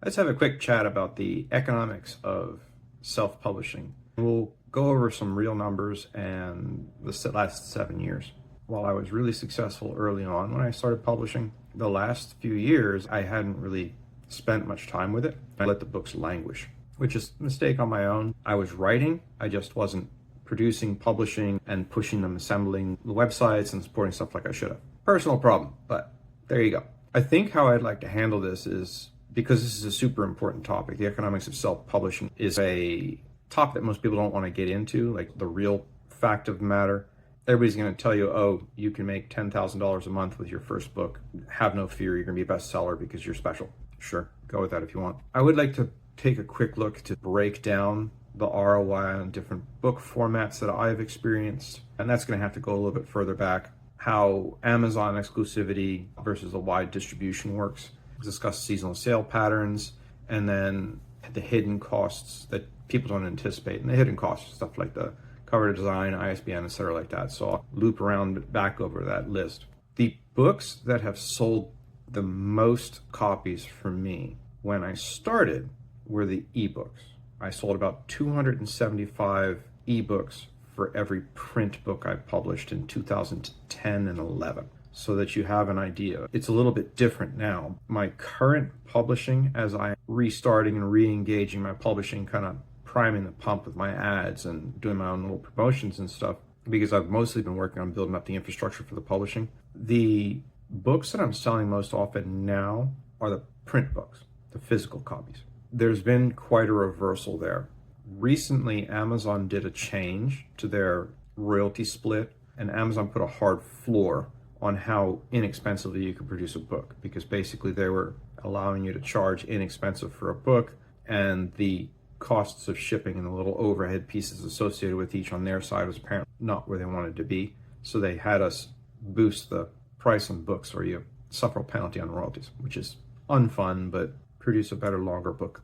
Let's have a quick chat about the economics of self-publishing. We'll go over some real numbers and the last 7 years. While I was really successful early on when I started publishing, the last few years I hadn't really spent much time with it. I let the books languish, which is a mistake on my own. I was writing, I just wasn't producing, publishing, and pushing them, assembling the websites and supporting stuff like I should have. Personal problem, but there you go. I think how I'd like to handle this is, because this is a super important topic, the economics of self-publishing is a topic that most people don't want to get into, like the real fact of the matter. Everybody's going to tell you, oh, you can make $10,000 a month with your first book. Have no fear, you're going to be a bestseller because you're special. Sure, go with that if you want. I would like to take a quick look to break down the ROI on different book formats that I've experienced, and that's going to have to go a little bit further back. How Amazon exclusivity versus a wide distribution works, discuss seasonal sale patterns, and then the hidden costs that people don't anticipate. And the hidden costs, stuff like the cover design, ISBN, etc. like that. So I'll loop around back over that list. The books that have sold the most copies for me when I started were the ebooks. I sold about 275 ebooks for every print book I published in 2010 and 11. So that you have an idea. It's a little bit different now. My current publishing, as I'm restarting and re-engaging my publishing, kind of priming the pump with my ads and doing my own little promotions and stuff, because I've mostly been working on building up the infrastructure for the publishing. The books that I'm selling most often now are the print books, the physical copies. There's been quite a reversal there. Recently, Amazon did a change to their royalty split, and Amazon put a hard floor on how inexpensively you could produce a book, because basically they were allowing you to charge inexpensive for a book, and the costs of shipping and the little overhead pieces associated with each on their side was apparently not where they wanted to be. So they had us boost the price on books, or you suffer a penalty on royalties, which is unfun, but produce a better, longer book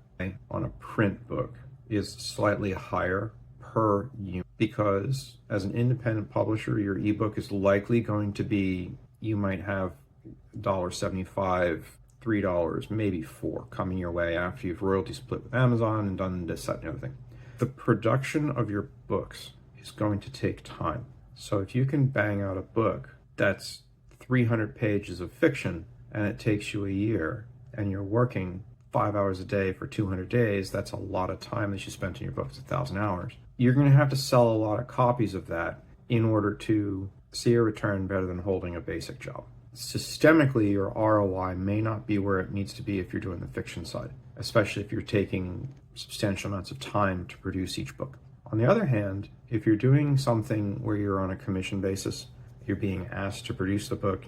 on a print book is slightly higher per unit, because as an independent publisher, your ebook is likely going to be, you might have $1.75, $3, maybe $4 coming your way after you've royalty split with Amazon and done this, that, and the other thing. The production of your books is going to take time. So if you can bang out a book that's 300 pages of fiction and it takes you a year, and you're working 5 hours a day for 200 days, that's a lot of time that you spent in your books, 1,000 hours. You're going to have to sell a lot of copies of that in order to see a return better than holding a basic job. Systemically, your ROI may not be where it needs to be if you're doing the fiction side, especially if you're taking substantial amounts of time to produce each book. On the other hand, if you're doing something where you're on a commission basis, you're being asked to produce the book,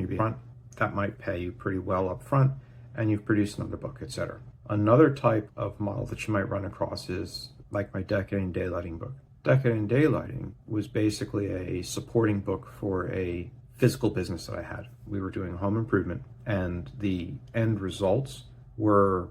that might pay you pretty well up front, and you've produced another book, etc. Another type of model that you might run across is like my Decade in Daylighting book. Decade in Daylighting was basically a supporting book for a physical business that I had. We were doing home improvement, and the end results were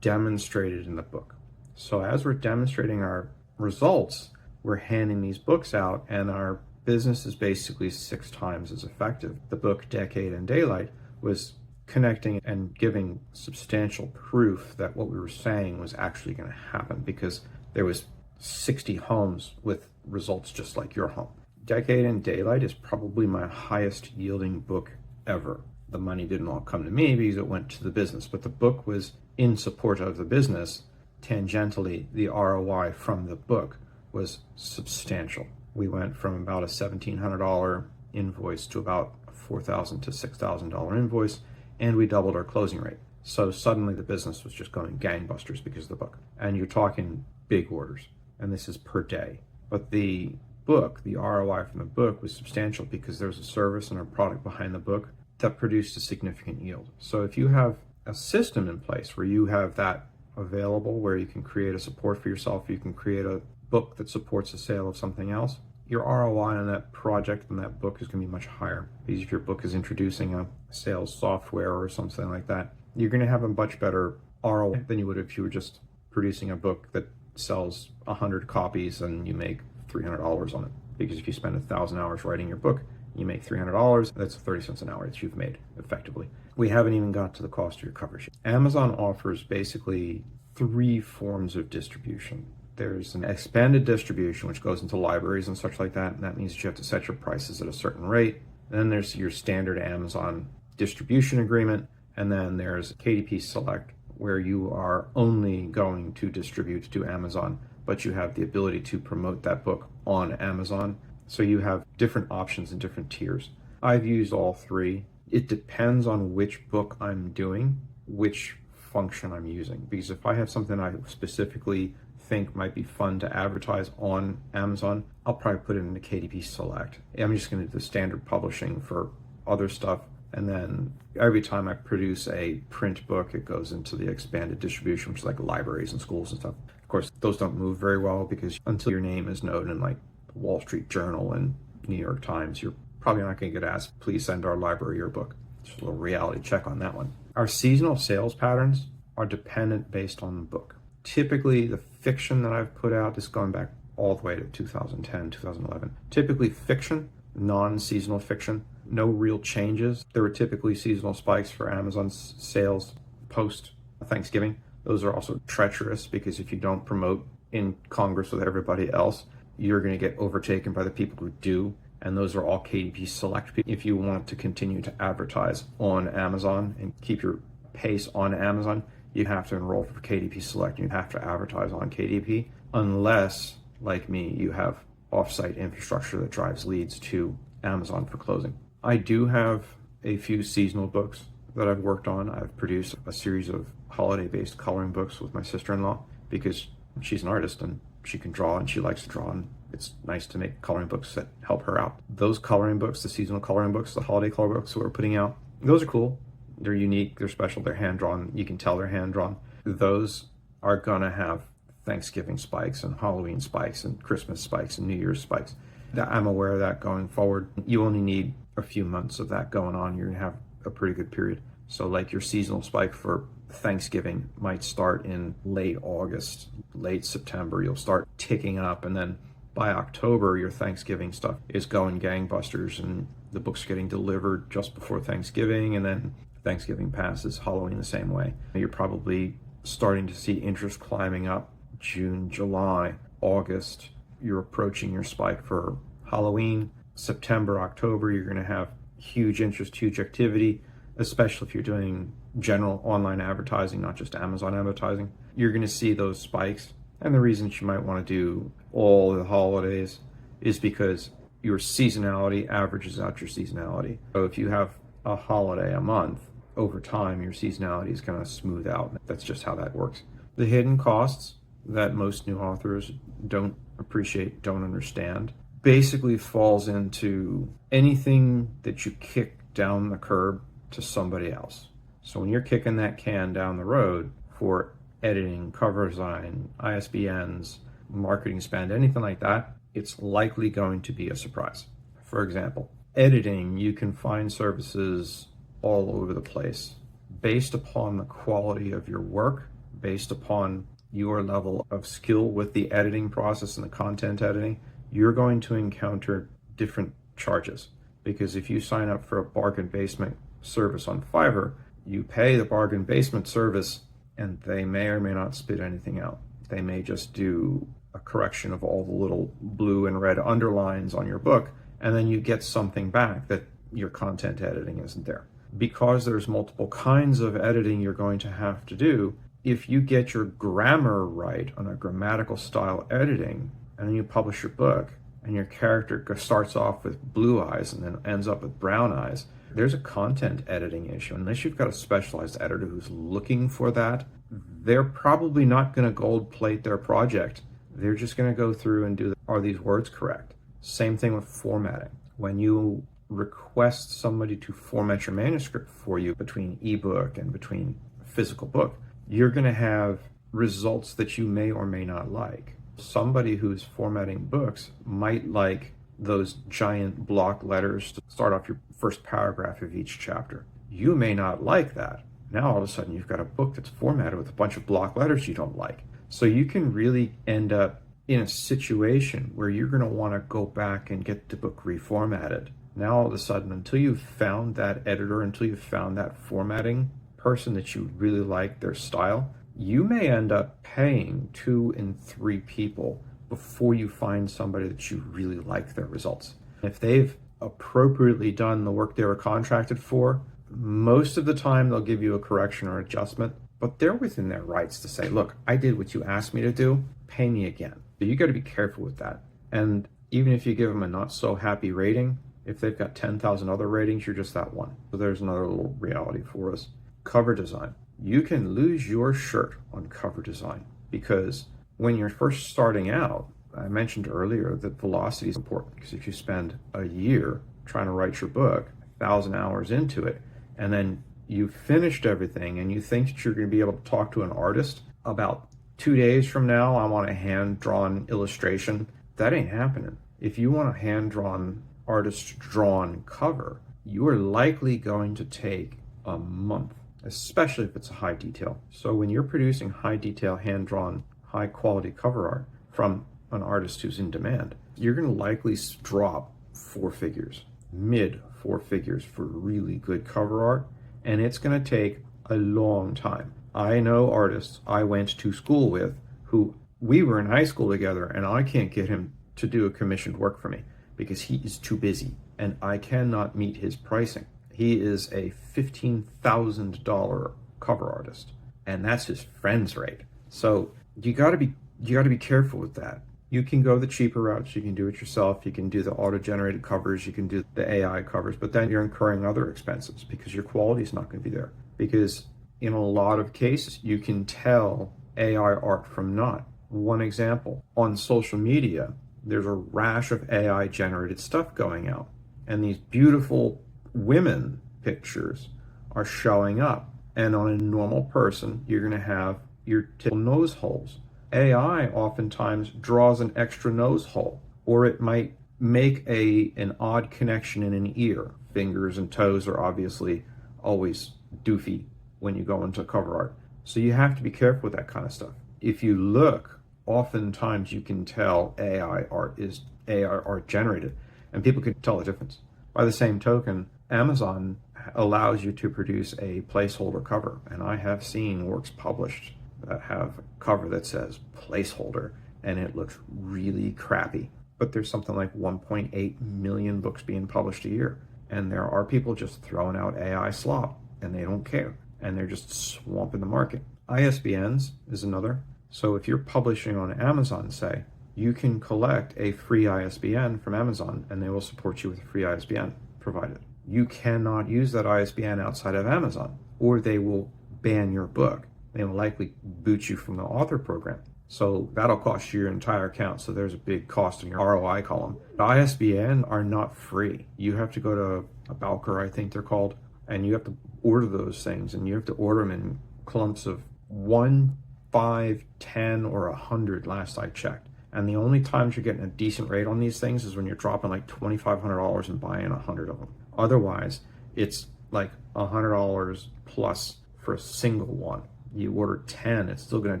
demonstrated in the book. So as we're demonstrating our results, we're handing these books out, and our business is basically 6 times as effective. The book Decade in Daylight was connecting and giving substantial proof that what we were saying was actually going to happen, because there was 60 homes with results just like your home. Decade in Daylight is probably my highest yielding book ever. The money didn't all come to me because it went to the business, but the book was in support of the business. Tangentially, the ROI from the book was substantial. We went from about a $1,700 invoice to about a $4,000 to $6,000 invoice, and we doubled our closing rate. So suddenly the business was just going gangbusters because of the book. And you're talking big orders, and this is per day. But the book, the ROI from the book was substantial because there was a service and a product behind the book that produced a significant yield. So if you have a system in place where you have that available, where you can create a support for yourself, you can create a book that supports the sale of something else, your ROI on that project and that book is going to be much higher. Because if your book is introducing a sales software or something like that, you're going to have a much better ROI than you would if you were just producing a book that sells 100 copies and you make $300 on it. Because if you spend 1,000 hours writing your book, you make $300, that's 30 cents an hour that you've made effectively. We haven't even got to the cost of your cover sheet. Amazon offers basically 3 forms of distribution. There's an expanded distribution, which goes into libraries and such like that, and that means that you have to set your prices at a certain rate. And then there's your standard Amazon distribution agreement, and then there's KDP Select, where you are only going to distribute to Amazon, but you have the ability to promote that book on Amazon. So you have different options and different tiers. I've used all 3. It depends on which book I'm doing, which function I'm using. Because if I have something I specifically think might be fun to advertise on Amazon, I'll probably put it into KDP Select. I'm just going to do the standard publishing for other stuff. And then every time I produce a print book, it goes into the expanded distribution, which is like libraries and schools and stuff. Of course, those don't move very well because until your name is known in like the Wall Street Journal and New York Times, you're probably not going to get asked, please send our library your book. Just a little reality check on that one. Our seasonal sales patterns are dependent based on the book. Typically, the fiction that I've put out is going back all the way to 2010, 2011. Typically fiction, non-seasonal fiction, no real changes. There were typically seasonal spikes for Amazon's sales post Thanksgiving. Those are also treacherous because if you don't promote in Congress with everybody else, you're going to get overtaken by the people who do. And those are all KDP Select people. If you want to continue to advertise on Amazon and keep your pace on Amazon, you have to enroll for KDP Select. You have to advertise on KDP unless, like me, you have offsite infrastructure that drives leads to Amazon for closing. I do have a few seasonal books that I've worked on. I've produced a series of holiday-based coloring books with my sister-in-law because she's an artist and she can draw and she likes to draw, and it's nice to make coloring books that help her out. Those coloring books, the seasonal coloring books, the holiday color books that we're putting out, those are cool. They're unique, they're special, they're hand-drawn. You can tell they're hand-drawn. Those are gonna have Thanksgiving spikes and Halloween spikes and Christmas spikes and New Year's spikes. I'm aware of that going forward. You only need a few months of that going on. You're gonna have a pretty good period. So like your seasonal spike for Thanksgiving might start in late August, late September. You'll start ticking up, and then by October, your Thanksgiving stuff is going gangbusters and the book's getting delivered just before Thanksgiving, and then Thanksgiving passes, Halloween the same way. You're probably starting to see interest climbing up June, July, August. You're approaching your spike for Halloween. September, October, you're going to have huge interest, huge activity, especially if you're doing general online advertising, not just Amazon advertising. You're going to see those spikes. And the reason that you might want to do all the holidays is because your seasonality averages out your seasonality. So if you have a holiday a month, over time, your seasonality is going to smooth out. That's just how that works. The hidden costs that most new authors don't appreciate, don't understand, basically falls into anything that you kick down the curb to somebody else. So when you're kicking that can down the road for editing, cover design, ISBNs, marketing spend, anything like that, it's likely going to be a surprise. For example, editing, you can find services all over the place based upon the quality of your work, based upon your level of skill with the editing process and the content editing. You're going to encounter different charges, because if you sign up for a bargain basement service on Fiverr, you pay the bargain basement service and they may or may not spit anything out. They may just do a correction of all the little blue and red underlines on your book, and then you get something back that your content editing isn't there. Because there's multiple kinds of editing you're going to have to do, if you get your grammar right on a grammatical style editing, and then you publish your book, and your character starts off with blue eyes and then ends up with brown eyes, there's a content editing issue. Unless you've got a specialized editor who's looking for that, they're probably not going to gold plate their project. They're just going to go through and do, are these words correct? Same thing with formatting. When you request somebody to format your manuscript for you between ebook and between physical book, you're going to have results that you may or may not like. Somebody who's formatting books might like those giant block letters to start off your first paragraph of each chapter. You may not like that. Now all of a sudden you've got a book that's formatted with a bunch of block letters you don't like. So you can really end up in a situation where you're going to want to go back and get the book reformatted Now all of a sudden, until you've found that editor, until you've found that formatting person that you really like their style, you may end up paying 2 and 3 people before you find somebody that you really like their results. If they've appropriately done the work they were contracted for, most of the time they'll give you a correction or adjustment, but they're within their rights to say, look, I did what you asked me to do, pay me again. So you got to be careful with that. And even if you give them a not so happy rating, if they've got 10,000 other ratings, you're just that one. So there's another little reality for us. Cover design. You can lose your shirt on cover design because when you're first starting out, I mentioned earlier that velocity is important, because if you spend a year trying to write your book, 1,000 hours into it, and then you finished everything and you think that you're going to be able to talk to an artist about 2 days from now, I want a hand-drawn illustration, that ain't happening. If you want a hand-drawn, artist-drawn cover, you are likely going to take a month, especially if it's a high detail. So when you're producing high detail, hand-drawn, high-quality cover art from an artist who's in demand, you're going to likely drop 4 figures, mid 4 figures for really good cover art, and it's going to take a long time. I know artists I went to school with who we were in high school together, and I can't get him to do a commissioned work for me because he is too busy and I cannot meet his pricing. He is a $15,000 cover artist, and that's his friend's rate. So you got to be careful with that. You can go the cheaper routes. You can do it yourself. You can do the auto-generated covers. You can do the AI covers, but then you're incurring other expenses because your quality is not going to be there. Because in a lot of cases, you can tell AI art from not. One example, on social media, there's a rash of AI-generated stuff going out, and these beautiful women pictures are showing up. And on a normal person, you're going to have your typical nose holes. AI oftentimes draws an extra nose hole, or it might make an odd connection in an ear. Fingers and toes are obviously always doofy when you go into cover art. So you have to be careful with that kind of stuff. If you look, oftentimes you can tell AI art is AI art generated, and people can tell the difference. By the same token, Amazon allows you to produce a placeholder cover, and I have seen works published that have a cover that says placeholder, and it looks really crappy. But there's something like 1.8 million books being published a year, and there are people just throwing out AI slop, and they don't care, and they're just swamping the market. ISBNs is another. So if you're publishing on Amazon, say, you can collect a free ISBN from Amazon, and they will support you with a free ISBN provided. You cannot use that ISBN outside of Amazon, or they will ban your book. They will likely boot you from the author program. So that'll cost you your entire account. So there's a big cost in your ROI column. The ISBN are not free. You have to go to a Balker, I think they're called, and you have to order those things, and you have to order them in clumps of 1, 5, 10, or 100 last I checked. And the only times you're getting a decent rate on these things is when you're dropping like $2,500 and buying 100 of them. Otherwise, it's like $100 plus for a single one. You order 10, it's still going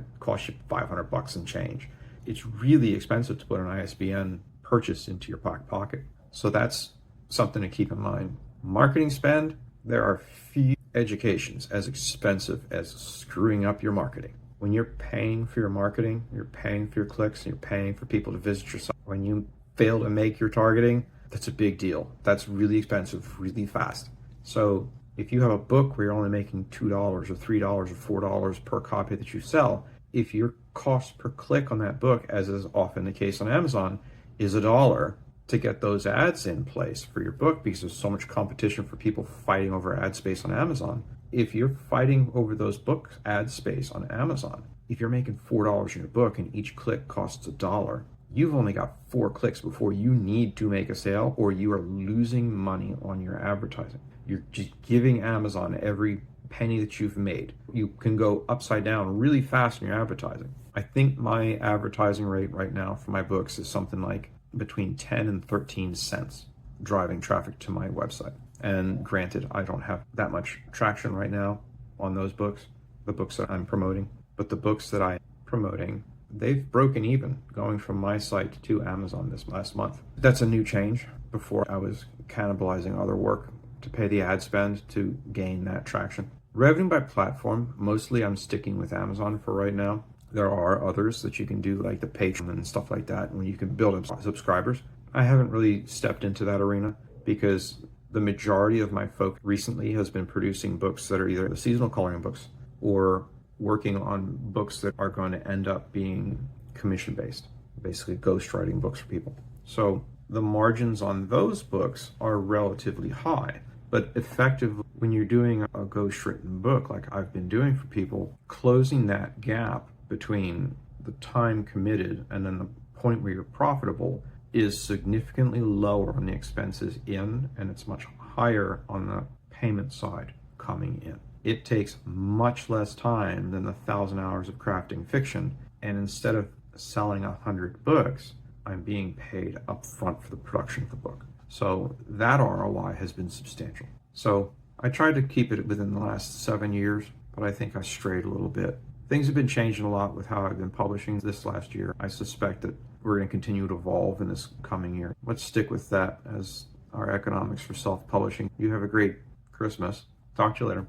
to cost you $500 and change. It's really expensive to put an ISBN purchase into your back pocket. So that's something to keep in mind. Marketing spend, there are few educations as expensive as screwing up your marketing. When you're paying for your marketing, you're paying for your clicks, you're paying for people to visit your site. When you fail to make your targeting, that's a big deal. That's really expensive, really fast. So if you have a book where you're only making $2 or $3 or $4 per copy that you sell, if your cost per click on that book, as is often the case on Amazon, is $1 to get those ads in place for your book, because there's so much competition for people fighting over ad space on Amazon. If you're fighting over those book ad space on Amazon, if you're making $4 in your book and each click costs $1, you've only got 4 clicks before you need to make a sale, or you are losing money on your advertising. You're just giving Amazon every penny that you've made. You can go upside down really fast in your advertising. I think my advertising rate right now for my books is something like between 10 and 13 cents driving traffic to my website. And granted, I don't have that much traction right now on those books, the books that I'm promoting, but the books that I'm promoting, they've broken even going from my site to Amazon this last month. That's a new change. before I was cannibalizing other work to pay the ad spend to gain that traction. Revenue by platform, mostly I'm sticking with Amazon for right now. There are others that you can do, like the Patreon and stuff like that, when you can build up subscribers. I haven't really stepped into that arena because the majority of my focus recently has been producing books that are either the seasonal coloring books or working on books that are going to end up being commission-based, basically ghostwriting books for people. So the margins on those books are relatively high, but effectively when you're doing a ghostwritten book like I've been doing for people, closing that gap between the time committed and then the point where you're profitable is significantly lower on the expenses in, and it's much higher on the payment side coming in. It takes much less time than the 1,000 hours of crafting fiction, and instead of selling 100 books, I'm being paid up front for the production of the book. So that ROI has been substantial. So I tried to keep it within the last 7 years, but I think I strayed a little bit. Things have been changing a lot with how I've been publishing this last year. I suspect that we're going to continue to evolve in this coming year. Let's stick with that as our economics for self-publishing. You have a great Christmas. Talk to you later.